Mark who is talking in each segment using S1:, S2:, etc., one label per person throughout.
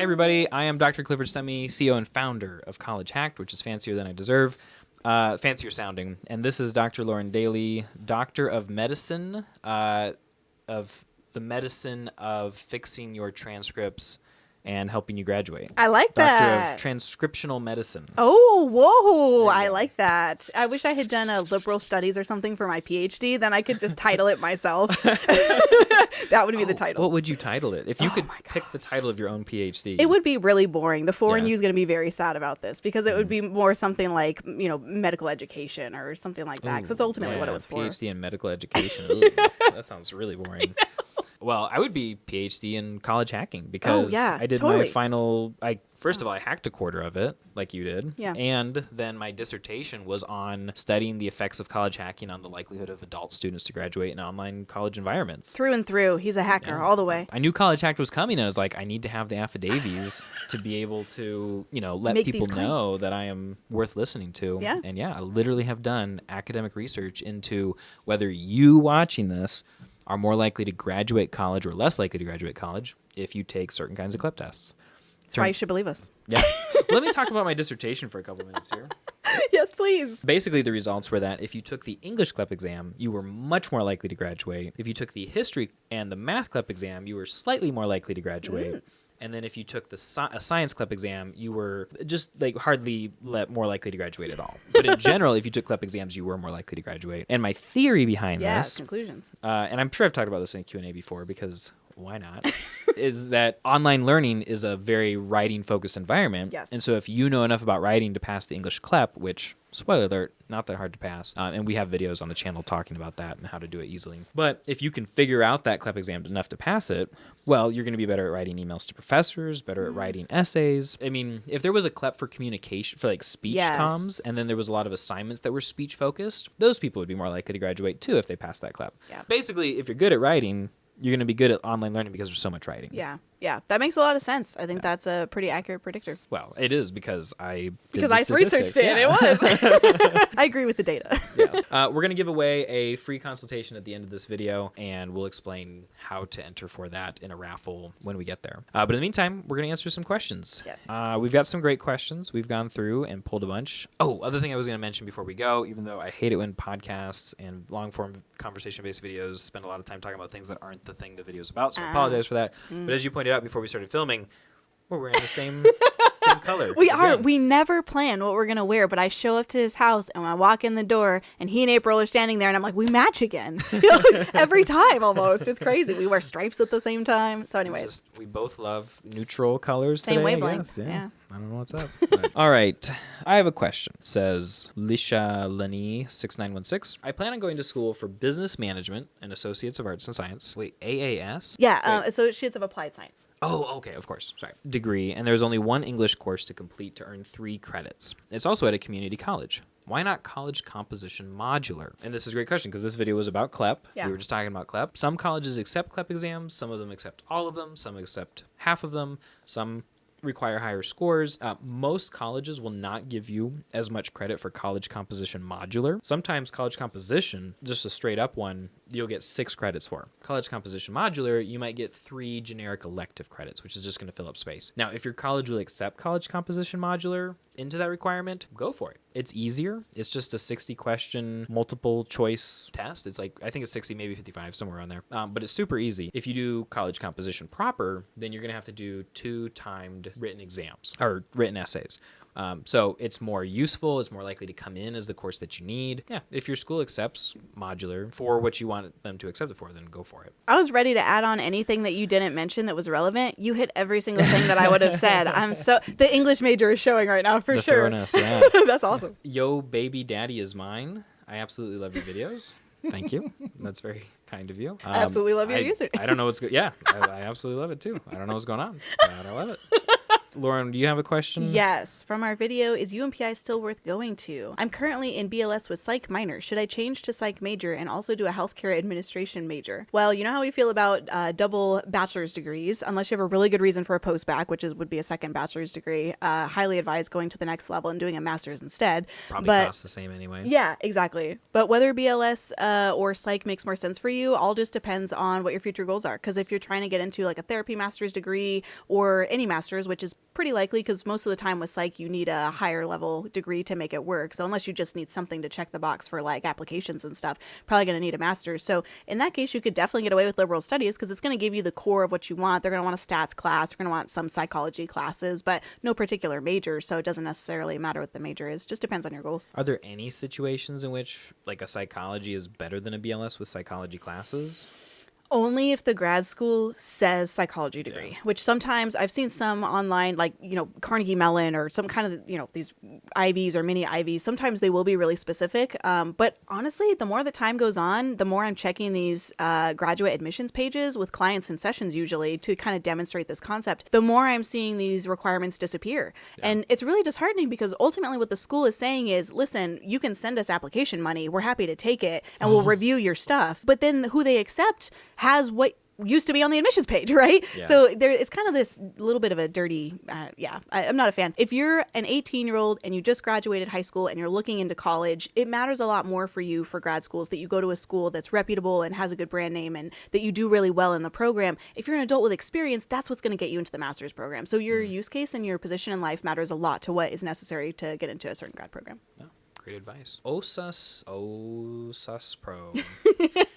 S1: Hey everybody, I am Dr. Clifford Stemme, CEO and founder of College Hacked, which is fancier than I deserve, fancier sounding. And this is Dr. Lauren Daly, Doctor of Medicine, of the medicine of fixing your transcripts and helping you graduate.
S2: I like that.
S1: Doctor of Transcriptional Medicine.
S2: Oh, whoa. I like that. I wish I had done a liberal studies or something for my PhD. Then I could just title it myself. That would be the title.
S1: What would you title it? If you could pick the title of your own PhD.
S2: It would be really boring. The 4NU is going to be very sad about this because it would be more something like, medical education or something like that. Because that's ultimately what it was for.
S1: PhD in medical education. Ooh, that sounds really boring. Well, I would be PhD in college hacking because I did my final. First of all, I hacked a quarter of it, like you did.
S2: Yeah.
S1: And then my dissertation was on studying the effects of college hacking on the likelihood of adult students to graduate in online college environments.
S2: Through and through, he's a hacker all the way.
S1: I knew College Hacked was coming, and I was like, I need to have the affidavits to be able to, let
S2: Make
S1: people
S2: these
S1: know
S2: claims.
S1: that I am worth listening to.
S2: Yeah.
S1: And I literally have done academic research into whether you watching this are more likely to graduate college or less likely to graduate college if you take certain kinds of CLEP tests.
S2: That's why you should believe us.
S1: Yeah. Let me talk about my dissertation for a couple minutes here.
S2: Yes, please.
S1: Basically, the results were that if you took the English CLEP exam, you were much more likely to graduate. If you took the history and the math CLEP exam, you were slightly more likely to graduate. And then if you took a science CLEP exam, you were just hardly more likely to graduate at all. But in general, if you took CLEP exams, you were more likely to graduate. And my theory behind this,
S2: conclusions.
S1: and I'm sure I've talked about this in Q&A before because why not, is that online learning is a very writing-focused environment.
S2: Yes.
S1: And so if you know enough about writing to pass the English CLEP, which, spoiler alert, not that hard to pass, and we have videos on the channel talking about that and how to do it easily. But if you can figure out that CLEP exam enough to pass it, well, you're going to be better at writing emails to professors, better at writing essays. I mean, if there was a CLEP for communication, for speech comms, and then there was a lot of assignments that were speech-focused, those people would be more likely to graduate too if they passed that CLEP.
S2: Yeah.
S1: Basically, if you're good at writing, you're going to be good at online learning because there's so much writing.
S2: Yeah. That makes a lot of sense. I think that's a pretty accurate predictor.
S1: Well, it is because I
S2: researched it. It was. I agree with the data.
S1: We're going to give away a free consultation at the end of this video, and we'll explain how to enter for that in a raffle when we get there. But in the meantime, we're going to answer some questions.
S2: Yes.
S1: We've got some great questions. We've gone through and pulled a bunch. Oh, other thing I was going to mention before we go, even though I hate it when podcasts and long-form conversation-based videos spend a lot of time talking about things that aren't the thing the video's about, so I apologize for that. But as you pointed out before we started filming, we're wearing the same color.
S2: We are. We never plan what we're going to wear, but I show up to his house and when I walk in the door and he and April are standing there and I'm like, we match again. Every time almost. It's crazy. We wear stripes at the same time. So anyways.
S1: We both love neutral colors
S2: Same
S1: today,
S2: wavelength.
S1: I guess.
S2: Yeah.
S1: I don't know what's up. All right. I have a question. It says Lisha Lenny 6916. I plan on going to school for business management and Associates of Arts and Science. Wait, AAS?
S2: Yeah, Associates of Applied Science.
S1: Oh, okay, of course. Sorry. Degree, and there's only one English course to complete to earn 3 credits. It's also at a community college. Why not college composition modular? And this is a great question because this video was about CLEP.
S2: Yeah.
S1: We were just talking about CLEP. Some colleges accept CLEP exams. Some of them accept all of them. Some accept half of them. Some require higher scores. Most colleges will not give you as much credit for college composition modular. Sometimes college composition, just a straight up one, you'll get 6 credits for. College composition modular, you might get 3 generic elective credits, which is just going to fill up space. Now, if your college will accept college composition modular into that requirement, go for it. It's easier. It's just a 60 question multiple choice test. It's I think it's 60, maybe 55, somewhere around there. But it's super easy. If you do college composition proper, then you're going to have to do 2 timed written exams or written essays. So it's more useful. It's more likely to come in as the course that you need. Yeah, if your school accepts modular for what you want them to accept it for, then go for it.
S2: I was ready to add on anything that you didn't mention that was relevant. You hit every single thing that I would have said. The English major is showing right now for
S1: the
S2: sure.
S1: Thoroughness, yeah.
S2: That's awesome.
S1: Yo, baby daddy is mine. I absolutely love your videos. Thank you. That's very kind of you.
S2: I absolutely love your user.
S1: I don't know what's good. Yeah, I absolutely love it too. I don't know what's going on, but I love it. Lauren, do you have a question?
S2: Yes, from our video, is UMPI still worth going to? I'm currently in BLS with psych minor. Should I change to psych major and also do a healthcare administration major? Well, you know how we feel about double bachelor's degrees. Unless you have a really good reason for a post-bac, which would be a second bachelor's degree, highly advise going to the next level and doing a master's instead.
S1: Probably costs the same anyway.
S2: Yeah, exactly. But whether BLS or psych makes more sense for you, all just depends on what your future goals are. Because if you're trying to get into like a therapy master's degree or any master's, which is pretty likely because most of the time with psych you need a higher level degree to make it work. So unless you just need something to check the box for like applications and stuff, probably going to need a master's. So in that case, you could definitely get away with liberal studies because it's going to give you the core of what you want. They're going to want a stats class. They're going to want some psychology classes, but no particular major. So it doesn't necessarily matter what the major is. Just depends on your goals.
S1: Are there any situations in which like a psychology is better than a BLS with psychology classes?
S2: Only if the grad school says psychology degree, which sometimes I've seen some online, like, Carnegie Mellon or some kind of, these IVs or mini IVs. Sometimes they will be really specific. But honestly, the more the time goes on, the more I'm checking these graduate admissions pages with clients and sessions usually to kind of demonstrate this concept, the more I'm seeing these requirements disappear. Yeah. And it's really disheartening because ultimately what the school is saying is, listen, you can send us application money. We're happy to take it and we'll review your stuff. But then who they accept has what used to be on the admissions page, right? Yeah. So it's kind of this little bit of a dirty, I'm not a fan. If you're an 18-year-old and you just graduated high school and you're looking into college, it matters a lot more for you for grad schools that you go to a school that's reputable and has a good brand name and that you do really well in the program. If you're an adult with experience, that's what's going to get you into the master's program. So your use case and your position in life matters a lot to what is necessary to get into a certain grad program.
S1: Oh. Great advice. OSUS Pro.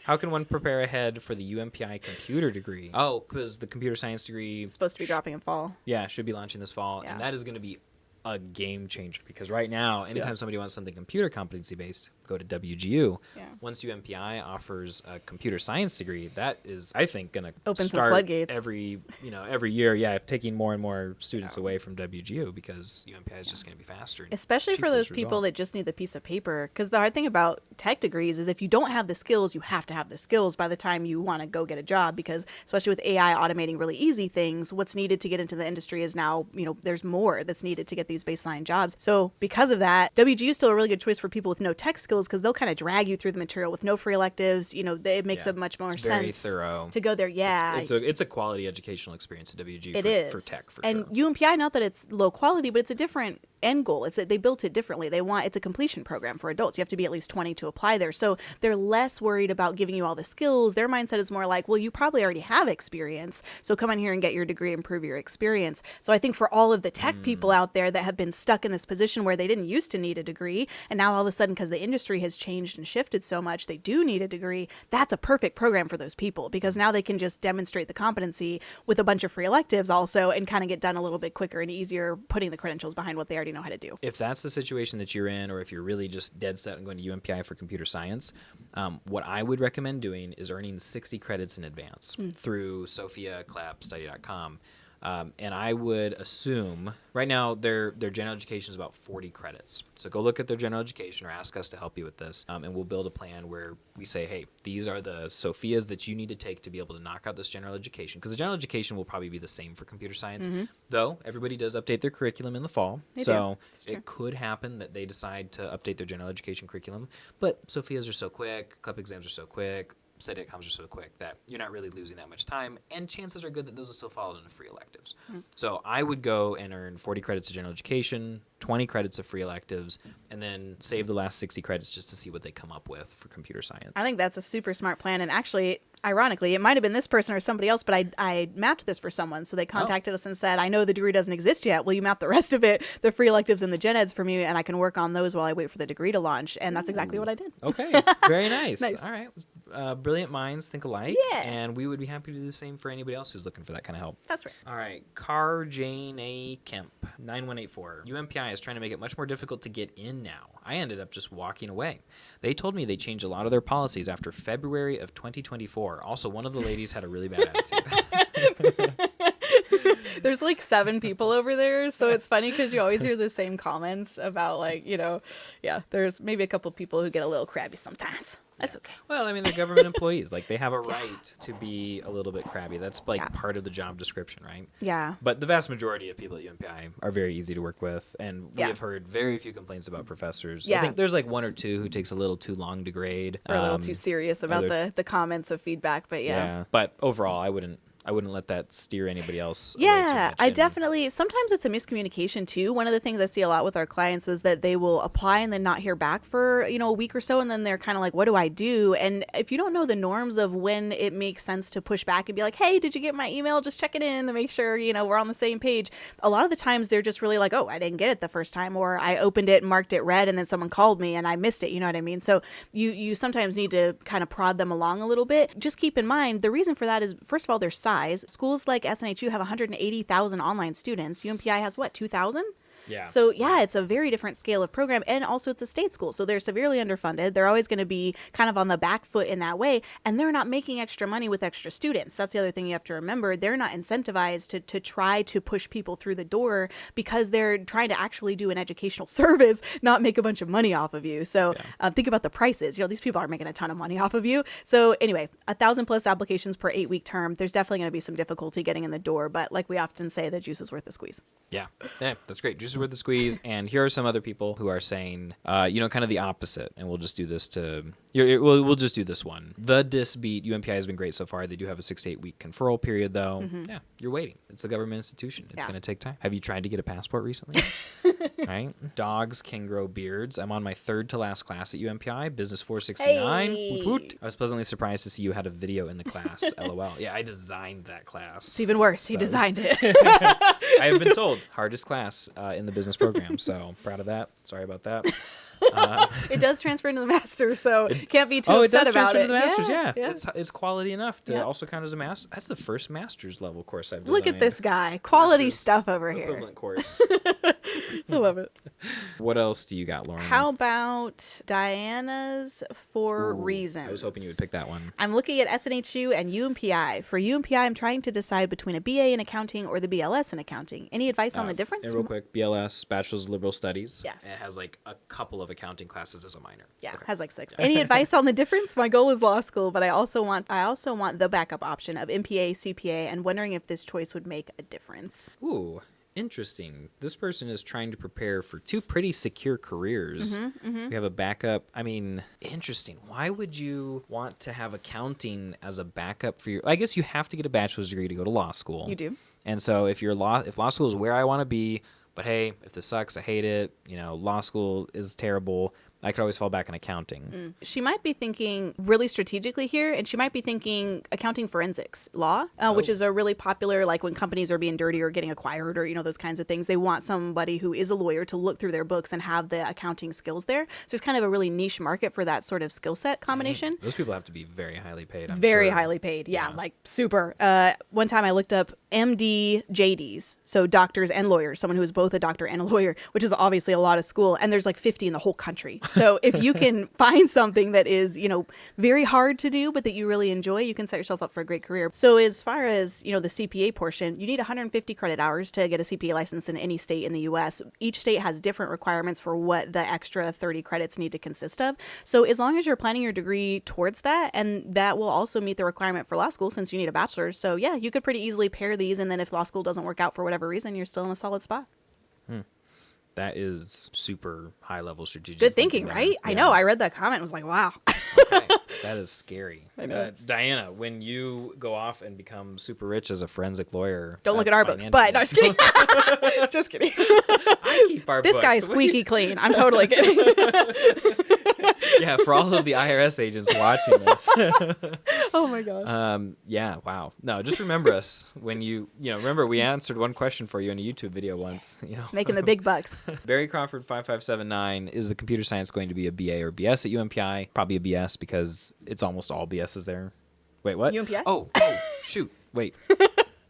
S1: How can one prepare ahead for the UMPI computer degree? Oh, because the computer science degree
S2: it's supposed to be dropping in fall.
S1: Yeah, should be launching this fall, and that is going to be a game changer because right now, anytime somebody wants something computer competency based, go to WGU. Yeah. Once UMPI offers a computer science degree, that is, I think, going to
S2: open
S1: start
S2: some floodgates
S1: every year. Yeah, taking more and more students away from WGU because UMPI is just going to be faster.
S2: Especially for those people that just need the piece of paper. Because the hard thing about tech degrees is if you don't have the skills, you have to have the skills by the time you want to go get a job. Because especially with AI automating really easy things, what's needed to get into the industry is now, there's more that's needed to get these baseline jobs. So because of that, WGU is still a really good choice for people with no tech skills because they'll kind of drag you through the material with no free electives. It makes a much more sense.
S1: Very thorough.
S2: To go there. Yeah.
S1: It's a quality educational experience at WGU for tech, for
S2: and sure. And UMPI, not that it's low quality, but it's a different end goal. It's that they built it differently. It's a completion program for adults. You have to be at least 20 to apply there. So they're less worried about giving you all the skills. Their mindset is more like, well, you probably already have experience. So come in here and get your degree, improve your experience. So I think for all of the tech people out there that have been stuck in this position where they didn't used to need a degree, and now all of a sudden, because the industry has changed and shifted so much, they do need a degree. That's a perfect program for those people because now they can just demonstrate the competency with a bunch of free electives also and kind of get done a little bit quicker and easier, putting the credentials behind what they already know how to do.
S1: If that's the situation that you're in, or if you're really just dead set on going to UMPI for computer science, what I would recommend doing is earning 60 credits in advance through SophiaClapStudy.com. And I would assume right now their general education is about 40 credits. So go look at their general education or ask us to help you with this. And we'll build a plan where we say, hey, these are the Sophias that you need to take to be able to knock out this general education. Because the general education will probably be the same for computer science, though everybody does update their curriculum in the fall. So it could happen that they decide to update their general education curriculum. But Sophias are so quick, CLEP exams are so quick, study outcomes are so quick that you're not really losing that much time, and chances are good that those will still fall into free electives. So I would go and earn 40 credits of general education, 20 credits of free electives, and then save the last 60 credits just to see what they come up with for computer science.
S2: I think that's a super smart plan, and actually, ironically, it might have been this person or somebody else, but I mapped this for someone. So they contacted us and said, I know the degree doesn't exist yet. Will you map the rest of it, the free electives and the gen eds for me, and I can work on those while I wait for the degree to launch? And that's exactly what I did.
S1: Okay. Very nice.
S2: Nice.
S1: All right. Brilliant minds think alike.
S2: Yeah.
S1: And we would be happy to do the same for anybody else who's looking for that kind of help.
S2: That's right.
S1: All right. Car Jane A. Kemp, 9184. UMPI is trying to make it much more difficult to get in now. I ended up just walking away. They told me they changed a lot of their policies after February of 2024. Also, one of the ladies had a really bad attitude.
S2: There's like 7 people over there, so it's funny because you always hear the same comments about there's maybe a couple people who get a little crabby sometimes. That's okay.
S1: Well, I mean, they're government employees. Like, they have a right to be a little bit crabby. That's like
S2: Yeah.
S1: part of the job description, right?
S2: Yeah.
S1: But the vast majority of people at UMPI are very easy to work with, and we
S2: Yeah.
S1: have heard very few complaints about professors.
S2: Yeah.
S1: I think there's like one or two who takes a little too long to grade.
S2: We're a little too serious about the comments of feedback, but yeah.
S1: But overall, I wouldn't let that steer anybody else. away too
S2: Yeah,
S1: much,
S2: I
S1: and-
S2: definitely, sometimes it's a miscommunication too. One of the things I see a lot with our clients is that they will apply and then not hear back for, a week or so. And then they're kind of like, what do I do? And if you don't know the norms of when it makes sense to push back and be like, hey, did you get my email? Just check it in to make sure, we're on the same page. A lot of the times they're just really like, oh, I didn't get it the first time, or I opened it and marked it red and then someone called me and I missed it. You know what I mean? So you sometimes need to kind of prod them along a little bit. Just keep in mind, the reason for that is, first of all, their size. Schools like SNHU have 180,000 online students. UMPI has what, 2,000?
S1: Yeah.
S2: So yeah, it's a very different scale of program, and also it's a state school, so they're severely underfunded. They're always going to be kind of on the back foot in that way, and they're not making extra money with extra students. That's the other thing you have to remember. They're not incentivized to try to push people through the door because they're trying to actually do an educational service, not make a bunch of money off of you. So think about the prices. These people aren't making a ton of money off of you. So anyway, 1,000+ applications per 8-week term. There's definitely going to be some difficulty getting in the door, but like we often say, the juice is worth the squeeze.
S1: Yeah, that's great. Juice is worth the squeeze. And here are some other people who are saying, kind of the opposite. And we'll just do this we'll just do this one. The DisBeat, UMPI has been great so far. They do have a 6 to 8 week conferral period, though. Yeah, you're waiting. It's a government institution. It's going to take time. Have you tried to get a passport recently? Right? Dogs can grow beards. I'm on my 3rd to last class at UMPI, Business 469.
S2: Hey.
S1: Woot woot. I was pleasantly surprised to see you had a video in the class. LOL. Yeah, I designed that class.
S2: It's even worse. He designed it.
S1: I have been told hardest class in the business program, so proud of that. Sorry about that.
S2: It does transfer into the master's, so can't be too
S1: it
S2: upset
S1: does
S2: about
S1: transfer
S2: it.
S1: to the master's. Yeah.
S2: yeah.
S1: It's quality enough to
S2: Yeah.
S1: also count as a master. That's the first master's level course I've designed.
S2: Look at this guy. Quality
S1: Master's
S2: stuff over here.
S1: equivalent course.
S2: I love it.
S1: What else do you got, Lauren?
S2: How about Diana's Four
S1: Ooh,
S2: Reasons?
S1: I was hoping you would pick that one.
S2: I'm looking at SNHU and UMPI. For UMPI, I'm trying to decide between a BA in accounting or the BLS in accounting. Any advice on the difference?
S1: And real quick, BLS, Bachelor's of Liberal Studies.
S2: Yes.
S1: It has like a couple of accounting classes as a minor.
S2: Yeah,
S1: Okay.
S2: has like 6. Any advice on the difference? My goal is law school, but I also want the backup option of MPA, CPA, and wondering if this choice would make a difference.
S1: Ooh, interesting. This person is trying to prepare for 2 pretty secure careers. We have a backup. I mean, interesting. Why would you want to have accounting as a backup for your... I guess you have to get a bachelor's degree to go to law school.
S2: You do.
S1: And so if law school is where I want to be, but hey, if this sucks, I hate it, law school is terrible, I could always fall back on accounting.
S2: She might be thinking really strategically here, and she might be thinking accounting forensics law, which is a really popular, like when companies are being dirty or getting acquired or, those kinds of things. They want somebody who is a lawyer to look through their books and have the accounting skills there. So it's kind of a really niche market for that sort of skill set combination.
S1: Those people have to be very highly paid, I'm
S2: Very
S1: sure.
S2: highly paid. Yeah, like super. One time I looked up MD JDs, so doctors and lawyers, someone who is both a doctor and a lawyer, which is obviously a lot of school. And there's like 50 in the whole country. So if you can find something that is, very hard to do, but that you really enjoy, you can set yourself up for a great career. So as far as, the CPA portion, you need 150 credit hours to get a CPA license in any state in the US. Each state has different requirements for what the extra 30 credits need to consist of. So as long as you're planning your degree towards that, and that will also meet the requirement for law school since you need a bachelor's. So yeah, you could pretty easily pair these, and then if law school doesn't work out for whatever reason, you're still in a solid spot.
S1: That is super high-level strategic.
S2: Good thinking,
S1: there.
S2: right?
S1: Yeah.
S2: I know. I read that comment and was like, wow.
S1: Okay. That is scary. Diana, when you go off and become super rich as a forensic lawyer...
S2: Don't look at our books, but no, just kidding. Just kidding.
S1: I keep our
S2: This
S1: books.
S2: guy's squeaky clean. I'm totally kidding.
S1: Yeah, for all of the IRS agents watching this.
S2: Oh my gosh.
S1: Yeah, wow. No, just remember us when remember we answered one question for you in a YouTube video once.
S2: Making the big bucks.
S1: Barry Crawford 5579, is the computer science going to be a BA or BS at UMPI? Probably a BS because it's almost all BSs there. Wait, what?
S2: UMPI?
S1: Oh, shoot. Wait.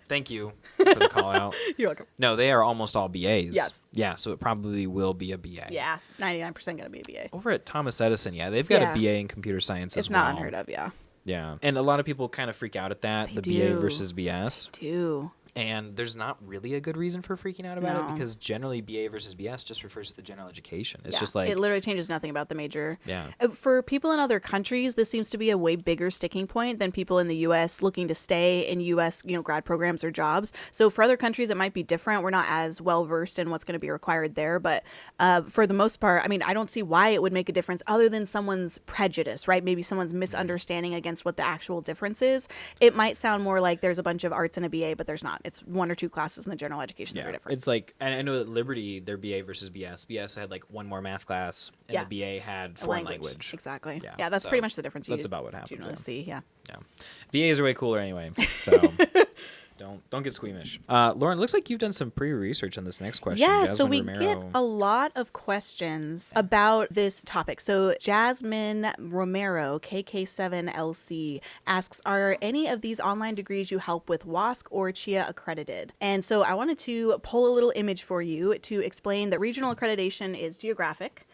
S1: Thank you for the call out.
S2: You're welcome.
S1: No, they are almost all BAs.
S2: Yes.
S1: Yeah, so it probably will be a BA.
S2: Yeah, 99% going to be a BA.
S1: Over at Thomas Edison, they've got
S2: Yeah.
S1: a BA in computer science as
S2: It's
S1: well.
S2: not unheard of, yeah.
S1: Yeah. And a lot of people kind of freak out at that,
S2: They
S1: the
S2: do.
S1: BA versus BS.
S2: Too.
S1: And there's not really a good reason for freaking out about it
S2: No.
S1: because generally BA versus BS just refers to the general education. It's
S2: Yeah,
S1: just like,
S2: it literally changes nothing about the major.
S1: yeah.
S2: For people in other countries, this seems to be a way bigger sticking point than people in the U.S. looking to stay in U.S. Grad programs or jobs. So for other countries, it might be different. We're not as well versed in what's going to be required there, but for the most part, I mean, I don't see why it would make a difference other than someone's prejudice, right? Maybe someone's misunderstanding against what the actual difference is. It might sound more like there's a bunch of arts in a BA, but there's not. It's one or two classes in the general education that are different.
S1: It's like, and I know that Liberty, their BA versus BS. BS had like one more math class, and
S2: Yeah.
S1: the BA had foreign language.
S2: Exactly.
S1: Yeah,
S2: Yeah, that's
S1: so
S2: pretty much the difference.
S1: that's about what happens,
S2: You generally
S1: yeah.
S2: see, yeah.
S1: Yeah, BAs are way cooler anyway. So don't get squeamish. Lauren, looks like you've done some pre-research on this next question.
S2: Yeah,
S1: Jasmine
S2: so we
S1: Romero.
S2: get a lot of questions about this topic. So Jasmine Romero, KK7LC, asks, are any of these online degrees you help with WASC or CHIA accredited? And so I wanted to pull a little image for you to explain that regional accreditation is geographic.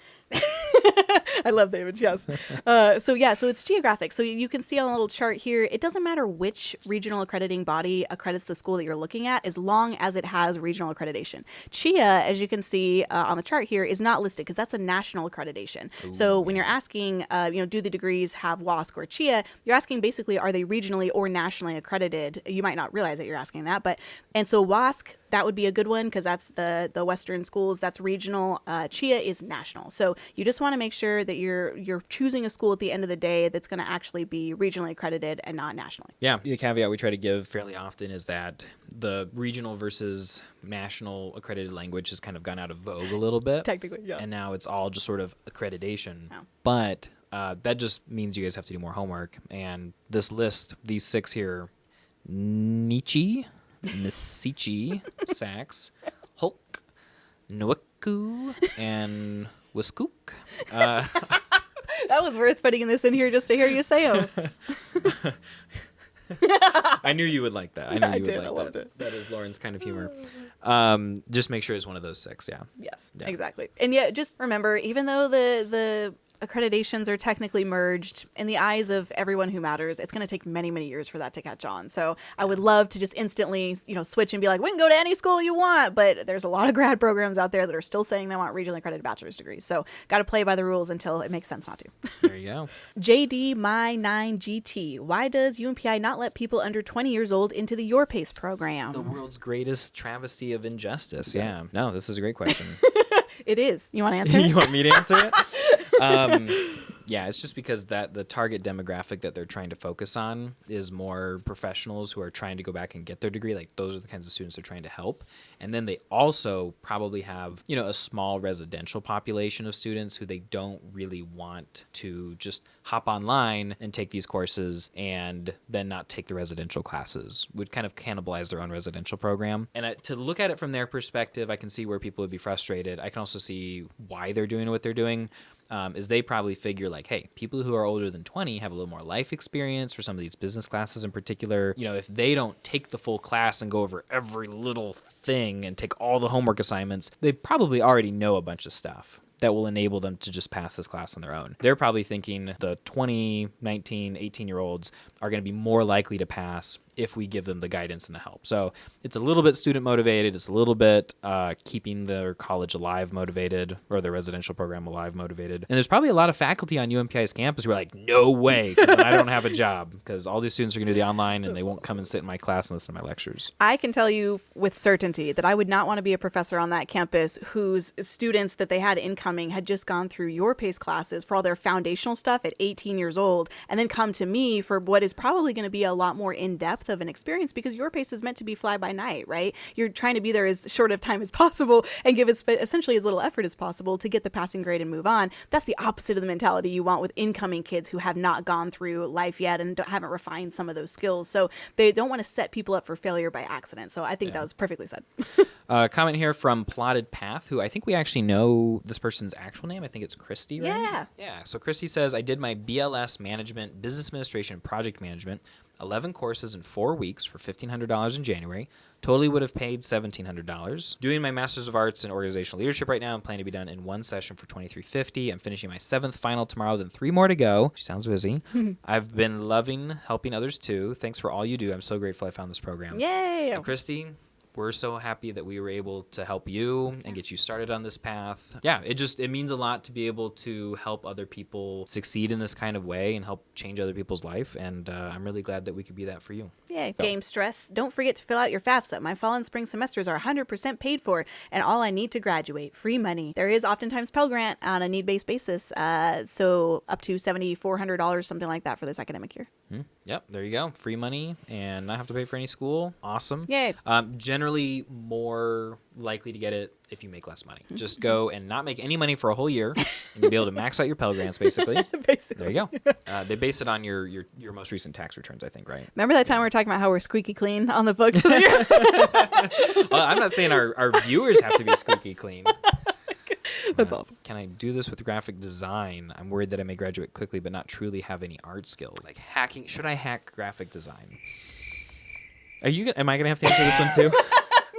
S2: I love the image, yes. So it's geographic. So you can see on a little chart here, it doesn't matter which regional accrediting body accredits the school that you're looking at, as long as it has regional accreditation. CHIA, as you can see on the chart here, is not listed because that's a national accreditation.
S1: Ooh,
S2: so when you're asking, do the degrees have WASC or CHIA, you're asking basically, are they regionally or nationally accredited? You might not realize that you're asking that, and so WASC, that would be a good one because that's the Western schools. That's regional. CHIA is national. So you just want to make sure that you're choosing a school at the end of the day that's going to actually be regionally accredited and not nationally.
S1: Yeah, the caveat we try to give fairly often is that the regional versus national accredited language has kind of gone out of vogue a little bit.
S2: Technically, yeah.
S1: And now it's all just sort of accreditation.
S2: Oh.
S1: But that just means you guys have to do more homework. And this list, these 6 here, Nietzsche, Nisichi, Sax, Hulk, Nwiku, and Wiskook.
S2: That was worth putting this in here just to hear you say them.
S1: I knew you would like that. I knew you would like
S2: I loved
S1: that.
S2: it.
S1: That is Lauren's kind of humor. Just make sure it's one of those 6, yeah.
S2: Yes,
S1: Yeah.
S2: exactly. And yet, just remember, even though the accreditations are technically merged, in the eyes of everyone who matters, it's going to take many, many years for that to catch on. So I would love to just instantly, switch and be like, we can go to any school you want. But there's a lot of grad programs out there that are still saying they want regionally accredited bachelor's degrees. So got to play by the rules until it makes sense not to.
S1: There you go.
S2: JD My 9GT. Why does UMPI not let people under 20 years old into the Your Pace program?
S1: The world's greatest travesty of injustice. Yeah. No, this is a great question.
S2: It is. You want to answer?
S1: You want me to answer it? Yeah, it's just because that the target demographic that they're trying to focus on is more professionals who are trying to go back and get their degree. Like those are the kinds of students they're trying to help. And then they also probably have, a small residential population of students who they don't really want to just hop online and take these courses and then not take the residential classes. Would kind of cannibalize their own residential program. And to look at it from their perspective, I can see where people would be frustrated. I can also see why they're doing what they're doing. Is they probably figure like, hey, people who are older than 20 have a little more life experience for some of these business classes in particular. If they don't take the full class and go over every little thing and take all the homework assignments, they probably already know a bunch of stuff that will enable them to just pass this class on their own. They're probably thinking the 20, 19, 18-year-olds are going to be more likely to pass if we give them the guidance and the help. So it's a little bit student motivated. It's a little bit keeping their college alive motivated, or their residential program alive motivated. And there's probably a lot of faculty on UMPI's campus who are like, no way, 'cause then I don't have a job because all these students are going to do the online and they won't come and sit in my class and listen to my lectures.
S2: I can tell you with certainty that I would not want to be a professor on that campus whose students that they had incoming had just gone through Your Pace classes for all their foundational stuff at 18 years old and then come to me for what is probably going to be a lot more in-depth of an experience, because Your Pace is meant to be fly by night, right? You're trying to be there as short of time as possible and give essentially as little effort as possible to get the passing grade and move on. That's the opposite of the mentality you want with incoming kids who have not gone through life yet and haven't refined some of those skills. So they don't want to set people up for failure by accident. So I think that was perfectly said.
S1: Comment here from Plotted Path, who I think we actually know this person's actual name. I think it's Christy, right?
S2: Yeah.
S1: Yeah. So Christy says, I did my BLS management, business administration, and project management. 11 courses in 4 weeks for $1,500 in January. Totally would have paid $1,700. Doing my Master's of Arts in Organizational Leadership right now. I'm planning to be done in one session for $2,350. I'm finishing my 7th final tomorrow, then 3 more to go. She sounds busy. I've been loving helping others too. Thanks for all you do. I'm so grateful I found this program.
S2: Yay!
S1: And Christy, we're so happy that we were able to help you and get you started on this path. Yeah, it means a lot to be able to help other people succeed in this kind of way and help change other people's life. And I'm really glad that we could be that for you.
S2: Yay.
S1: So.
S2: Game stress. Don't forget to fill out your FAFSA. My fall and spring semesters are 100% paid for, and all I need to graduate. Free money. There is oftentimes Pell Grant on a need-based basis, so up to $7,400, something like that for this academic year.
S1: Yep, there you go. Free money and not have to pay for any school. Awesome.
S2: Yay.
S1: Generally more likely to get it if you make less money. Just go and not make any money for a whole year, and you'll be able to max out your Pell Grants, basically.
S2: Basically.
S1: There you go. They base it on your most recent tax returns, I think, right?
S2: Remember that time we were talking about how we're squeaky clean on the books?
S1: Well, I'm not saying our viewers have to be squeaky clean.
S2: That's awesome.
S1: Can I do this with graphic design? I'm worried that I may graduate quickly but not truly have any art skills. Like hacking. Should I hack graphic design? Am I going to have to answer this one too?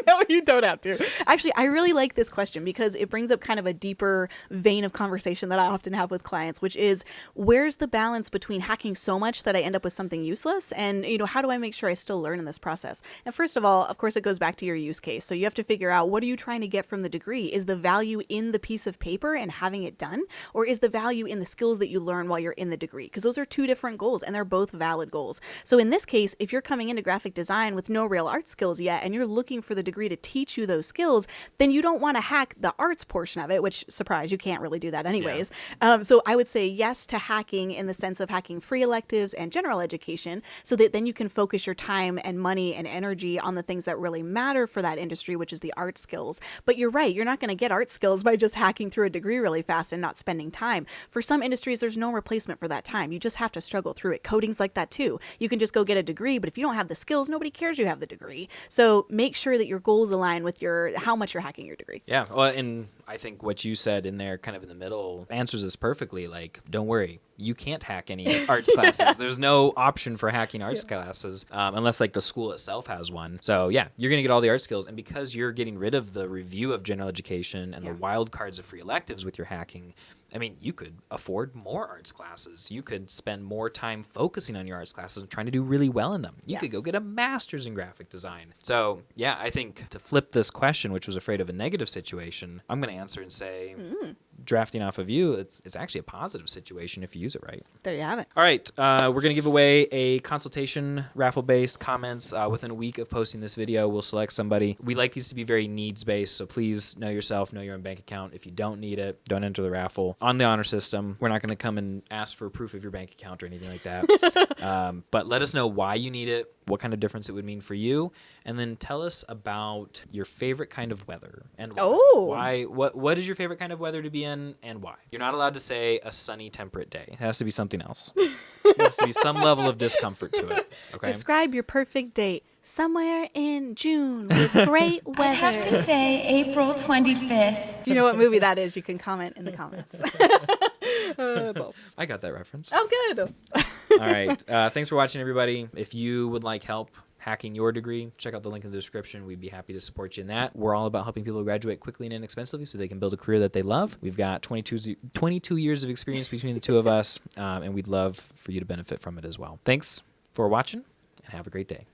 S2: No, you don't have to. Actually, I really like this question because it brings up kind of a deeper vein of conversation that I often have with clients, which is where's the balance between hacking so much that I end up with something useless? And, how do I make sure I still learn in this process? And first of all, of course, it goes back to your use case. So you have to figure out, what are you trying to get from the degree? Is the value in the piece of paper and having it done? Or is the value in the skills that you learn while you're in the degree? Because those are two different goals and they're both valid goals. So in this case, if you're coming into graphic design with no real art skills yet and you're looking for the degree to teach you those skills, then you don't want to hack the arts portion of it, which, surprise, you can't really do that anyways. Yeah. So I would say yes to hacking in the sense of hacking free electives and general education so that then you can focus your time and money and energy on the things that really matter for that industry, which is the art skills. But you're right, you're not going to get art skills by just hacking through a degree really fast and not spending time. For some industries, there's no replacement for that time. You just have to struggle through it. Coding's like that too. You can just go get a degree, but if you don't have the skills, nobody cares you have the degree. So make sure that your goals align with how much you're hacking your degree.
S1: Yeah, well, and I think what you said in there, kind of in the middle, answers this perfectly. Like, don't worry, you can't hack any arts classes. There's no option for hacking arts classes unless like the school itself has one. So yeah, you're gonna get all the art skills, and because you're getting rid of the review of general education and the wild cards of free electives with your hacking, I mean, you could afford more arts classes. You could spend more time focusing on your arts classes and trying to do really well in them. You could go get a master's in graphic design. So yeah, I think to flip this question, which was afraid of a negative situation, I'm going to answer and say, drafting off of you, it's actually a positive situation if you use it right.
S2: There you have it.
S1: All right, we're going to give away a consultation raffle-based comments. Within a week of posting this video, we'll select somebody. We like these to be very needs-based, so please know yourself, know your own bank account. If you don't need it, don't enter the raffle. On the honor system, we're not going to come and ask for proof of your bank account or anything like that. But let us know why you need it, what kind of difference it would mean for you, and then tell us about your favorite kind of weather and why. What is your favorite kind of weather to be in and why? You're not allowed to say a sunny, temperate day. It has to be something else. There has to be some level of discomfort to it. Okay.
S2: Describe your perfect date. Somewhere in June with great weather.
S3: I have to say April 25th.
S2: Do you know what movie that is? You can comment in the comments. That's awesome.
S1: I got that reference.
S2: Oh, good.
S1: All right. Thanks for watching, everybody. If you would like help hacking your degree, check out the link in the description. We'd be happy to support you in that. We're all about helping people graduate quickly and inexpensively so they can build a career that they love. We've got 22 years of experience between the two of us, and we'd love for you to benefit from it as well. Thanks for watching, and have a great day.